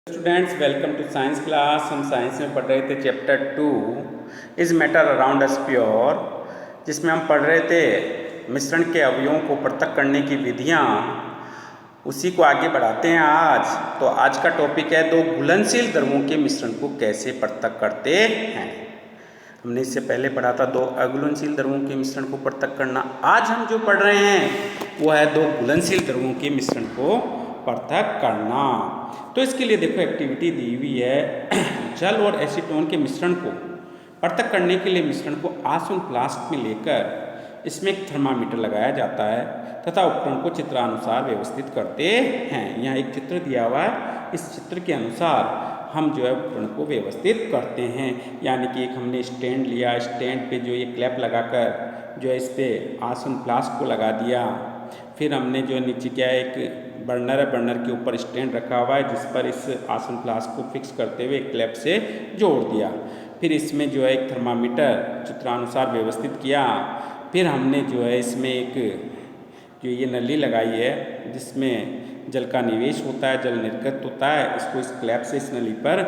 Students welcome to science class. हम science में पढ़ रहे थे chapter 2 is matter around us pure, जिसमें हम पढ़ रहे थे मिश्रण के अवयवों को पृथक करने की विधियाँ। उसी को आगे बढ़ाते हैं आज। तो आज का टॉपिक है दो घुलनशील द्रवों के मिश्रण को कैसे पृथक करते हैं। हमने इससे पहले पढ़ा था दो अघुलनशील द्रवों के मिश्रण को पृथक करना। आज हम जो पढ़ रहे हैं वो है दो घुलनशील द्रवों के मिश्रण को पृथक करना। तो इसके लिए देखो एक्टिविटी दी हुई है। जल और एसीटोन के मिश्रण को पृथक करने के लिए मिश्रण को आसवन फ्लास्क में लेकर इसमें एक थर्मामीटर लगाया जाता है तथा उपकरण को चित्रानुसार व्यवस्थित करते हैं। यहाँ एक चित्र दिया हुआ है, इस चित्र के अनुसार हम जो है उपकरण को व्यवस्थित करते हैं। यानी कि एक हमने स्टैंड लिया, स्टैंड पे जो ये क्लैप लगाकर जो है इस पर आसवन फ्लास्क को लगा दिया। फिर हमने जो नीचे क्या है एक बर्नर है, बर्नर के ऊपर स्टैंड रखा हुआ है जिस पर इस आसवन फ्लास्क को फिक्स करते हुए क्लैप से जोड़ दिया। फिर इसमें जो है एक थर्मामीटर चित्रानुसार व्यवस्थित किया। फिर हमने जो है इसमें एक जो ये नली लगाई है जिसमें जल का निवेश होता है, जल निर्गत होता है। इसको इस क्लैप से इस नली पर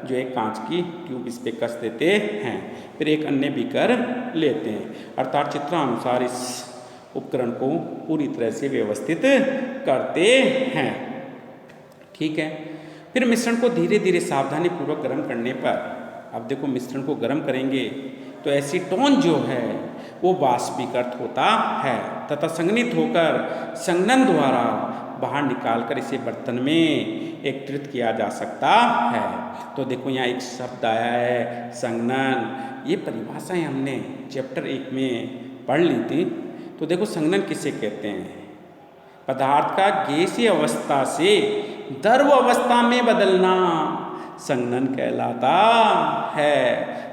जो एक कांच की ट्यूब इस पर कस देते हैं। फिर एक अन्य बीकर लेते हैं, अर्थात चित्रानुसार इस उपकरण को पूरी तरह से व्यवस्थित करते हैं। ठीक है। फिर मिश्रण को धीरे धीरे सावधानी पूर्वक गर्म करने पर, अब देखो मिश्रण को गर्म करेंगे तो एसीटोन जो है वो वाष्पीकृत होता है तथा संघनित होकर संघनन द्वारा बाहर निकालकर इसे बर्तन में एकत्रित किया जा सकता है। तो देखो यहाँ एक शब्द आया है संघनन। ये परिभाषाएं हमने चैप्टर 1 में पढ़ ली थी। तो देखो संघनन किसे कहते हैं? पदार्थ का गैसीय अवस्था से द्रव अवस्था में बदलना संघनन कहलाता है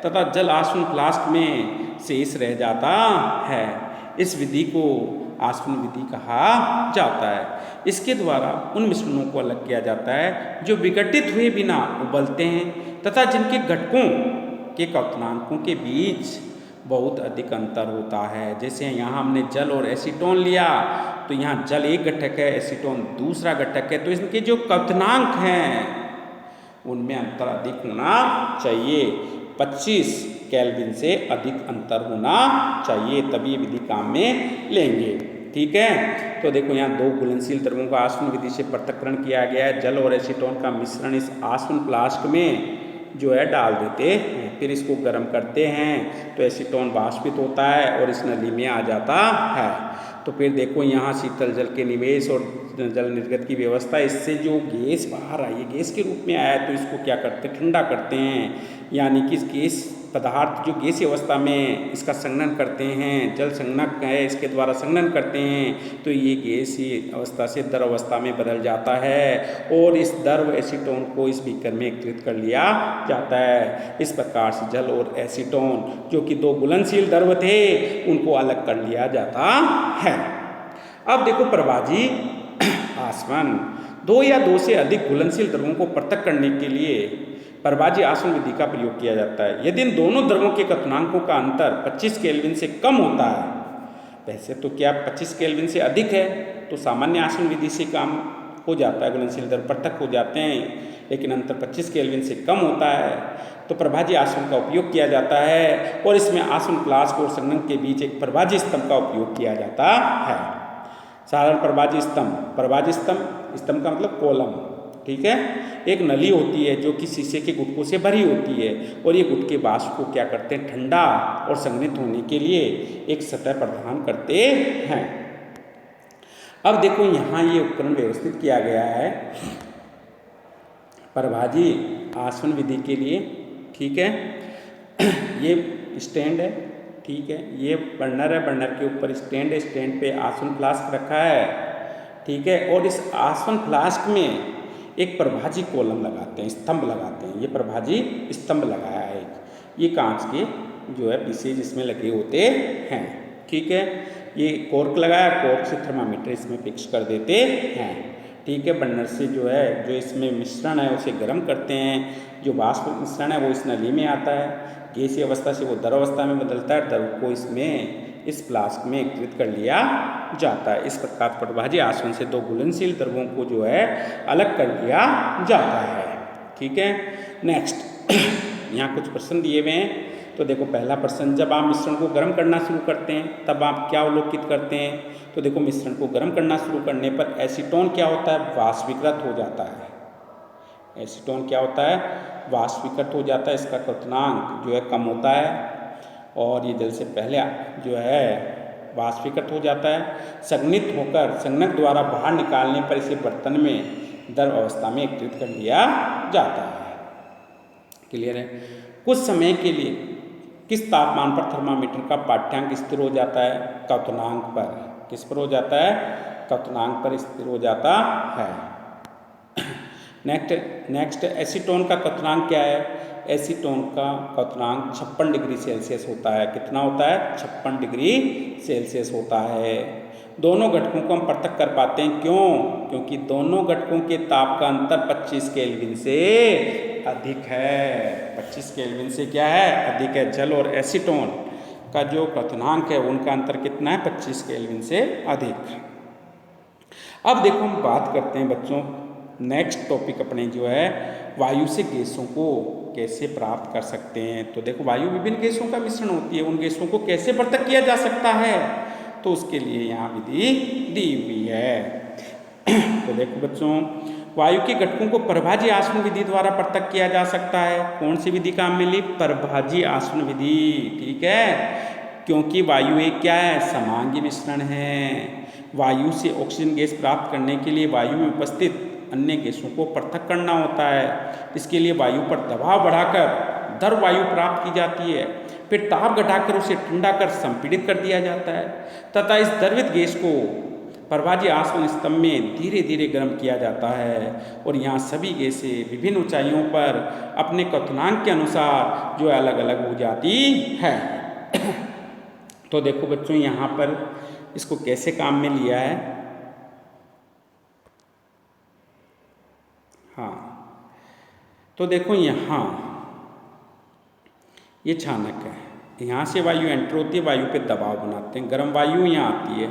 तथा जल आसवन फ्लास्क में शेष रह जाता है। इस विधि को आसवन विधि कहा जाता है। इसके द्वारा उन मिश्रणों को अलग किया जाता है जो विघटित हुए बिना उबलते हैं तथा जिनके घटकों के क्वथनांकों के बीच बहुत अधिक अंतर होता है। जैसे यहाँ हमने जल और एसीटोन लिया तो यहाँ जल एक घटक है, एसीटोन दूसरा घटक है, तो इनके जो क्वथनांक हैं उनमें अंतर अधिक होना चाहिए। 25 केल्विन से अधिक अंतर होना चाहिए, तभी ये विधि काम में लेंगे। ठीक है। तो देखो यहाँ दो घुलनशील द्रवों का आसवन विधि से पृथक्करण किया गया है। जल और एसीटोन का मिश्रण इस आसवन फ्लास्क में जो है डाल देते हैं। फिर इसको गर्म करते हैं तो एसीटोन वाष्पित होता है और इस नली में आ जाता है। तो फिर देखो यहाँ शीतल जल के निवेश और जल निर्गत की व्यवस्था, इससे जो गैस बाहर आई है गैस के रूप में आया है तो इसको क्या करते हैं, ठंडा करते हैं। यानी कि इस गैस पदार्थ जो गैसीय अवस्था में इसका संघनन करते हैं, जल संघनक है इसके द्वारा संघनन करते हैं तो ये गैसीय अवस्था से द्रव अवस्था में बदल जाता है और इस द्रव एसीटोन को इस बीकर में एकत्रित कर लिया जाता है। इस प्रकार से जल और एसीटोन जो कि दो घुलनशील द्रव थे उनको अलग कर लिया जाता है। अब देखो प्रभाजी आसवन, दो या दो से अधिक घुलनशील द्रवों को पृथक करने के लिए प्रभाजी आसवन विधि का प्रयोग किया जाता है। यदि इन दोनों द्रवों के क्वथनांकों का अंतर 25 केल्विन से कम होता है, वैसे तो क्या 25 केल्विन से अधिक है तो सामान्य आसवन विधि से काम हो जाता है, घुलनशील द्रव पृथक हो जाते हैं। लेकिन अंतर 25 केल्विन से कम होता है तो प्रभाजी आसवन का उपयोग किया जाता है और इसमें आसवन फ्लास्क और संघनन के बीच एक प्रभाजी स्तंभ का उपयोग किया जाता है। साधारण प्रभाजी स्तंभ, प्रभाजी स्तंभ का मतलब कॉलम। ठीक है। एक नली होती है जो कि शीशे के गुटकों से भरी होती है और ये गुटके वाष्प को क्या करते हैं, ठंडा और संघनित होने के लिए एक सतह प्रदान करते हैं। अब देखो यहाँ ये उपकरण व्यवस्थित किया गया है प्रभाजी आसवन विधि के लिए। ठीक है। ये स्टैंड है, ठीक है, ये बर्नर है, बर्नर के ऊपर स्टैंड है, स्टैंड पे आसवन फ्लास्क रखा है। ठीक है। और इस आसवन फ्लास्क में एक प्रभाजी कॉलम लगाते हैं, स्तंभ लगाते हैं। ये प्रभाजी स्तंभ लगाया है, ये कांच के जो है पीसेज इसमें लगे होते हैं। ठीक है। ये कॉर्क लगाया, कॉर्क से थर्मामीटर इसमें फिक्स कर देते हैं। ठीक है। बर्नर से जो है जो इसमें मिश्रण है उसे गर्म करते हैं। जो वाष्प मिश्रण है वो इस नली में आता है, गैसीय अवस्था से वो द्रव अवस्था में बदलता है, द्रव को इसमें इस फ्लास्क में एकत्रित कर लिया जाता है। इस प्रकार प्रभाजी आसवन से दो घुलनशील द्रवों को जो है अलग कर दिया जाता है। ठीक है। नेक्स्ट यहाँ कुछ प्रश्न दिए हुए हैं। तो देखो पहला प्रश्न, जब आप मिश्रण को गर्म करना शुरू करते हैं तब आप क्या अवलोकित करते हैं? तो देखो मिश्रण को गर्म करना शुरू करने पर एसीटोन क्या होता है? वाष्पीकृत हो जाता है। एसीटोन क्या होता है? वाष्पीकृत हो जाता है। इसका क्वथनांक जो है कम होता है और ये जल से पहले जो है वाष्पीकृत हो जाता है। संघनित होकर संघनक द्वारा बाहर निकालने पर इसे बर्तन में द्रव अवस्था में एकत्रित कर लिया जाता है। क्लियर है। कुछ समय के लिए किस तापमान पर थर्मामीटर का पाठ्यांक स्थिर हो जाता है? क्वथनांक पर। किस पर हो जाता है? क्वथनांक पर स्थिर हो जाता है। नेक्स्ट एसीटोन का क्वथनांक क्या है? एसीटोन का क्वथनांक 56 डिग्री सेल्सियस होता है। कितना होता है? 56 डिग्री सेल्सियस होता है। दोनों घटकों को हम पृथक कर पाते हैं, क्यों? क्योंकि दोनों घटकों के ताप का अंतर 25 केल्विन से अधिक है। 25 केल्विन से क्या है? अधिक है। जल और एसीटोन का जो क्वथनांक है उनका अंतर कितना है? 25 केल्विन से अधिक। अब देखो हम बात करते हैं बच्चों, नेक्स्ट टॉपिक अपने जो है वायु से गैसों को कैसे प्राप्त कर सकते हैं। तो देखो वायु विभिन्न गैसों का मिश्रण होती है, उन गैसों को कैसे पृथक किया जा सकता है, तो उसके लिए यहाँ विधि दी हुई है। तो देखो बच्चों, वायु के घटकों को परभाजी आसवन विधि द्वारा पृथक किया जा सकता है। कौन सी विधि काम में ली? परभाजी आसवन विधि। ठीक है, क्योंकि वायु एक क्या है? समांगी मिश्रण है। वायु से ऑक्सीजन गैस प्राप्त करने के लिए वायु में उपस्थित अन्य गैसों को पृथक करना होता है। इसके लिए वायु पर दबाव बढ़ाकर द्रव वायु प्राप्त की जाती है, फिर ताप घटाकर उसे ठंडा कर संपीड़ित कर दिया जाता है तथा इस द्रवित गैस को परभाजी आसवन स्तंभ में धीरे धीरे गर्म किया जाता है और यहाँ सभी गैसें विभिन्न ऊंचाइयों पर अपने क्वथनांक के अनुसार जो अलग अलग हो जाती है। तो देखो बच्चों, यहाँ पर इसको कैसे काम में लिया है। हाँ, तो देखो यहाँ ये छानक है, यहाँ से वायु एंटर होती है, वायु पे दबाव बनाते हैं, गर्म वायु यहाँ आती है,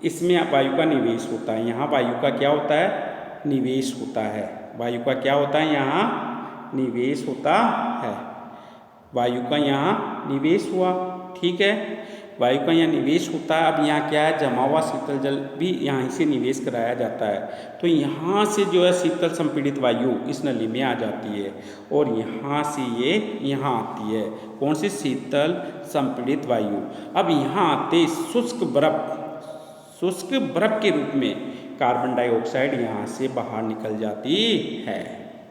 इसमें वायु का निवेश होता है। यहाँ वायु का क्या होता है? निवेश होता है। वायु का क्या होता है? यहाँ निवेश होता है। वायु का यहाँ निवेश हुआ। ठीक है, वायु का यहाँ निवेश होता है। अब यहाँ क्या है? जमा हुआ शीतल जल भी यहाँ से निवेश कराया जाता है। तो यहाँ से जो है शीतल संपीड़ित वायु इस नली में आ जाती है और यहाँ से ये यहाँ आती है। कौन सी? शीतल संपीड़ित वायु। अब यहाँ आते शुष्क बर्फ के रूप में कार्बन डाइऑक्साइड यहाँ से बाहर निकल जाती है।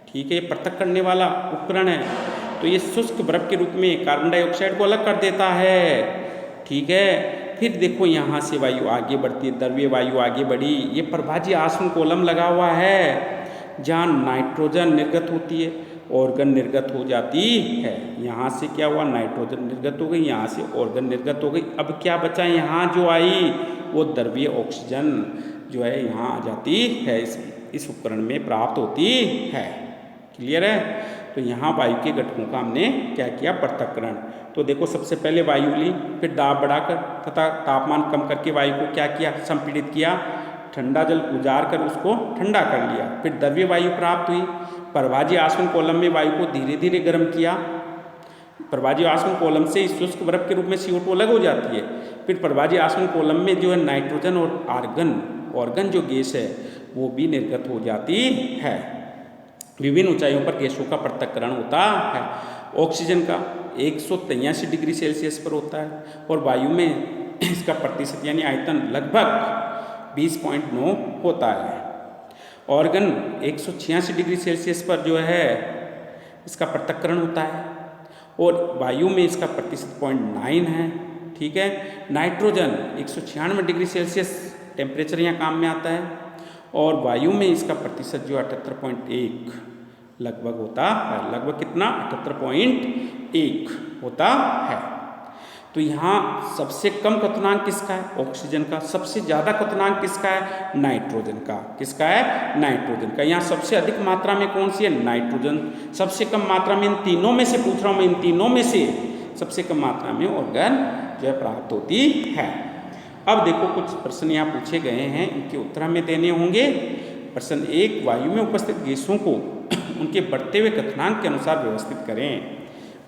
ठीक है, पृथक करने वाला उपकरण है, तो ये शुष्क बर्फ के रूप में कार्बन डाइऑक्साइड को अलग कर देता है। ठीक है, फिर देखो यहाँ से वायु आगे बढ़ती है, द्रव्य वायु आगे बढ़ी, ये परभाजी आसवन कॉलम लगा हुआ है जहाँ नाइट्रोजन निर्गत होती है, ऑर्गन निर्गत हो जाती है। यहाँ से क्या हुआ? नाइट्रोजन निर्गत हो गई, यहाँ से ऑर्गन निर्गत हो गई। अब क्या बचा? यहाँ जो आई वो द्रव्य ऑक्सीजन जो है यहाँ आ जाती है, इस उपकरण में प्राप्त होती है। क्लियर है। तो यहाँ वायु के घटकों का हमने क्या किया? पृथक्करण। तो देखो सबसे पहले वायु ली, फिर दाब बढ़ाकर तथा तापमान कम करके वायु को क्या किया? संपीड़ित किया, ठंडा जल गुजार कर उसको ठंडा कर लिया, फिर द्रव्य वायु प्राप्त हुई। परभाजी आसवन कॉलम में वायु को धीरे धीरे गर्म किया। परभाजी आसवन कॉलम से शुष्क बर्फ के रूप में CO2 अलग हो जाती है। फिर परभाजी आसवन कॉलम में जो है नाइट्रोजन और ऑर्गन जो गैस है वो भी निर्गत हो जाती है। विभिन्न ऊंचाइयों पर गैसों का पृथक्करण होता है। ऑक्सीजन का 183 डिग्री सेल्सियस पर होता है और वायु में इसका प्रतिशत यानी आयतन लगभग 20.9 होता है। ऑर्गन 186 डिग्री सेल्सियस पर जो है इसका पृथक्करण होता है और वायु में इसका प्रतिशत 0.9 है। ठीक है, नाइट्रोजन 196 डिग्री सेल्सियस टेम्परेचर यहाँ काम में आता है और वायु में इसका प्रतिशत जो 78.1 लगभग होता है। लगभग कितना? 78.1 होता है। तो यहाँ सबसे कम क्वथनांक किसका है? ऑक्सीजन का। सबसे ज़्यादा क्वथनांक किसका है? नाइट्रोजन का। किसका है? नाइट्रोजन का। यहाँ सबसे अधिक मात्रा में कौन सी है? नाइट्रोजन। सबसे कम मात्रा में इन तीनों में से पूछ रहा हूँ मैं, इन तीनों में से सबसे कम मात्रा में ऑर्गन जो है प्राप्त होती है। अब देखो कुछ प्रश्न यहाँ पूछे गए हैं, इनके उत्तर हमें देने होंगे। प्रश्न 1, वायु में उपस्थित गैसों को उनके बढ़ते हुए कथनांक के अनुसार व्यवस्थित करें।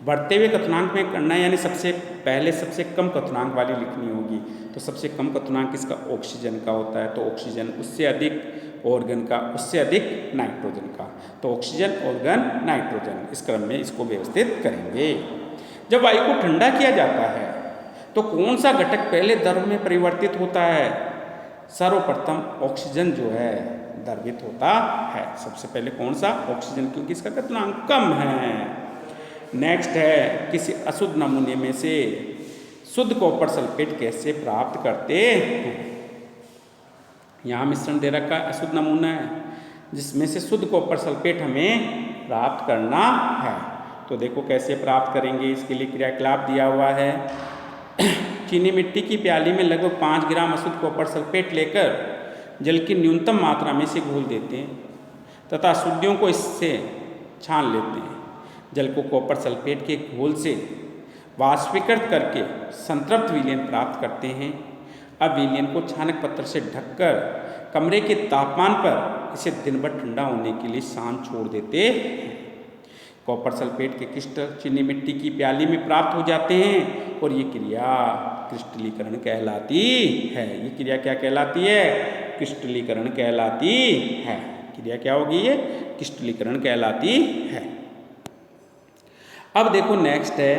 बढ़ते हुए कथनांक में करना यानी सबसे पहले सबसे कम कथनांक वाली लिखनी होगी। तो सबसे कम कथनांक इसका ऑक्सीजन का होता है, तो ऑक्सीजन, उससे अधिक ऑर्गन का, उससे अधिक नाइट्रोजन का, तो ऑक्सीजन, ऑर्गन, नाइट्रोजन, इस क्रम में इसको व्यवस्थित करेंगे। जब वायु को ठंडा किया जाता है तो कौन सा घटक पहले द्रव में परिवर्तित होता है? सर्वप्रथम ऑक्सीजन जो है द्रवित होता है। सबसे पहले कौन सा? ऑक्सीजन, क्योंकि इसका कथनांक कम है। नेक्स्ट है, किसी अशुद्ध नमूने में से शुद्ध कॉपर सल्फेट कैसे प्राप्त करते हैं? यहाँ मिश्रण दे रखा है, अशुद्ध नमूना है जिसमें से शुद्ध कॉपर सल्फेट हमें प्राप्त करना है। तो देखो कैसे प्राप्त करेंगे, इसके लिए क्रियाकलाप दिया हुआ है। चीनी मिट्टी की प्याली में लगभग 5 ग्राम अशुद्ध कॉपर सल्फेट लेकर जल की न्यूनतम मात्रा में से घोल देते हैं तथा अशुद्धियों को इससे छान लेते हैं। जल को कॉपर सल्फेट के घोल से वाष्पीकृत करके संतृप्त विलयन प्राप्त करते हैं। अब विलयन को छानक पत्र से ढककर कमरे के तापमान पर इसे दिन भर ठंडा होने के लिए शांत छोड़ देते हैं। कॉपर सल्फेट के क्रिस्टल चीनी मिट्टी की प्याली में प्राप्त हो जाते हैं और ये क्रिया क्रिस्टलीकरण कहलाती है। ये क्रिया क्या कहलाती है? क्रिस्टलीकरण कहलाती है। क्रिया क्या होगी? ये क्रिस्टलीकरण कहलाती है। अब देखो नेक्स्ट है,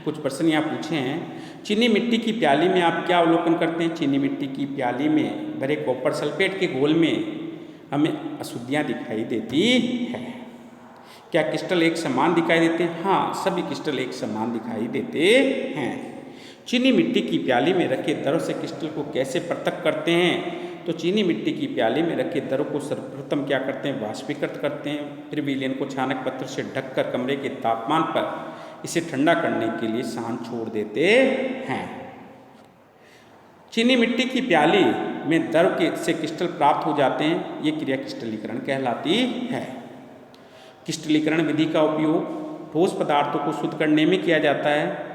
कुछ प्रश्न यहाँ पूछे हैं। चीनी मिट्टी की प्याली में आप क्या अवलोकन करते हैं? चीनी मिट्टी की प्याली में भरे कॉपर सल्फेट के घोल में हमें अशुद्धियाँ दिखाई देती है। क्या क्रिस्टल एक समान दिखाई देते हैं? हाँ, सभी क्रिस्टल एक समान दिखाई देते हैं। चीनी मिट्टी की प्याली में रखे द्रव से क्रिस्टल को कैसे पृथक करते हैं? तो चीनी मिट्टी की प्याली में रखे द्रव को सर्वप्रथम क्या करते हैं? वाष्पीकृत करते हैं। फिर विलयन को छानक पत्र से ढककर कमरे के तापमान पर इसे ठंडा करने के लिए शांत छोड़ देते हैं। चीनी मिट्टी की प्याली में द्रव के से क्रिस्टल प्राप्त हो जाते हैं। ये क्रिया क्रिस्टलीकरण कहलाती है। क्रिस्टलीकरण विधि का उपयोग ठोस पदार्थों को शुद्ध करने में किया जाता है।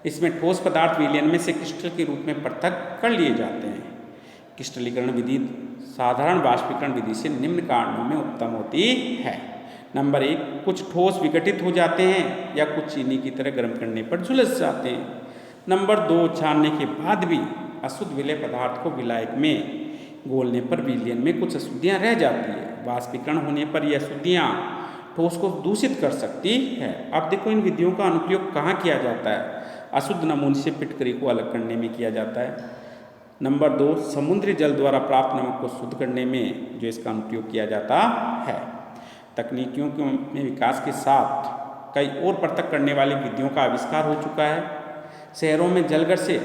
इसमें ठोस पदार्थ विलयन में से क्रिस्टल के रूप में पृथक कर लिए जाते हैं। क्रिस्टलीकरण विधि साधारण वाष्पीकरण विधि से निम्न कारणों में उत्तम होती है। नंबर 1, कुछ ठोस विघटित हो जाते हैं या कुछ चीनी की तरह गर्म करने पर झुलस जाते हैं। नंबर 2, छानने के बाद भी अशुद्ध विलय पदार्थ को विलायक में घोलने पर विलयन में कुछ अशुद्धियाँ रह जाती है। वाष्पीकरण होने पर ये अशुद्धियाँ ठोस को दूषित कर सकती है। अब देखो इन विधियों का अनुप्रयोग कहाँ किया जाता है? अशुद्ध नमूने से फिटकरी को अलग करने में किया जाता है। नंबर 2, समुद्री जल द्वारा प्राप्त नमक को शुद्ध करने में जो इसका अनुप्रयोग किया जाता है। तकनीकियों के में विकास के साथ कई और पृथक करने वाली विधियों का आविष्कार हो चुका है। शहरों में जलघर से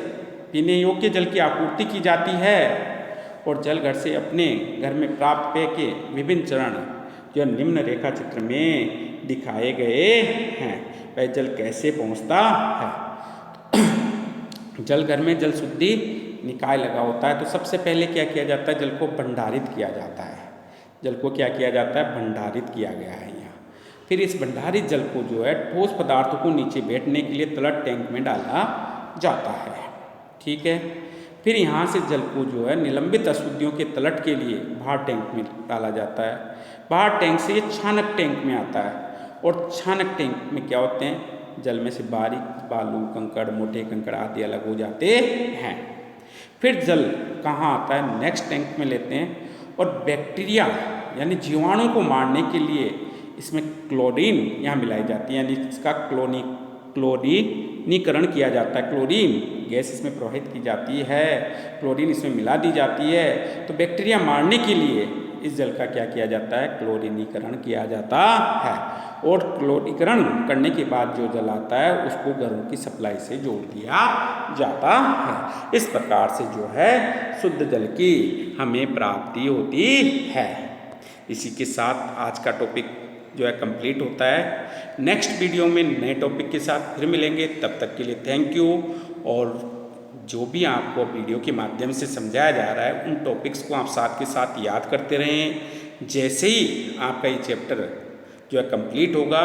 पीने योग्य जल की आपूर्ति की जाती है और जलघर से अपने घर में प्राप्त पेय के विभिन्न चरण जो निम्न रेखा चित्र में दिखाए गए हैं। वह जल कैसे पहुंचता है? जल घर में जल शुद्धि निकाय लगा होता है। तो सबसे पहले क्या किया जाता है? जल को भंडारित किया जाता है। जल को क्या किया जाता है? भंडारित किया गया है यहाँ। फिर इस भंडारित जल को जो है ठोस पदार्थों को नीचे बैठने के लिए तलट टैंक में डाला जाता है। ठीक है। फिर यहाँ से जल को जो है निलंबित अशुद्धियों के तलट के लिए बाहर टैंक में डाला जाता है। बाहर टैंक से ये छानक टैंक में आता है और छानक टैंक में क्या होते हैं? जल में से बारीक बालू, कंकड़, मोटे कंकड़ आदि अलग हो जाते हैं। फिर जल कहाँ आता है? नेक्स्ट टैंक में लेते हैं और बैक्टीरिया यानी जीवाणु को मारने के लिए इसमें क्लोरीन यहाँ मिलाई जाती है, यानी इसका क्लोरीनीकरण किया जाता है। क्लोरीन गैस इसमें प्रवाहित की जाती है, क्लोरीन इसमें मिला दी जाती है। तो बैक्टीरिया मारने के लिए इस जल का क्या किया जाता है? क्लोरीनीकरण किया जाता है। और क्लोरीकरण करने के बाद जो जल आता है उसको घरों की सप्लाई से जोड़ दिया जाता है। इस प्रकार से जो है शुद्ध जल की हमें प्राप्ति होती है। इसी के साथ आज का टॉपिक जो है कंप्लीट होता है। नेक्स्ट वीडियो में नए टॉपिक के साथ फिर मिलेंगे। तब तक के लिए थैंक यू। और जो भी आपको वीडियो के माध्यम से समझाया जा रहा है उन टॉपिक्स को आप साथ के साथ याद करते रहें। जैसे ही आपका ये चैप्टर जो है कंप्लीट होगा,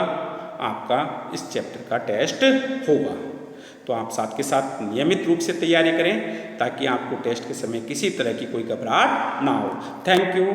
आपका इस चैप्टर का टेस्ट होगा। तो आप साथ के साथ नियमित रूप से तैयारी करें ताकि आपको टेस्ट के समय किसी तरह की कोई घबराहट ना हो। Thank you.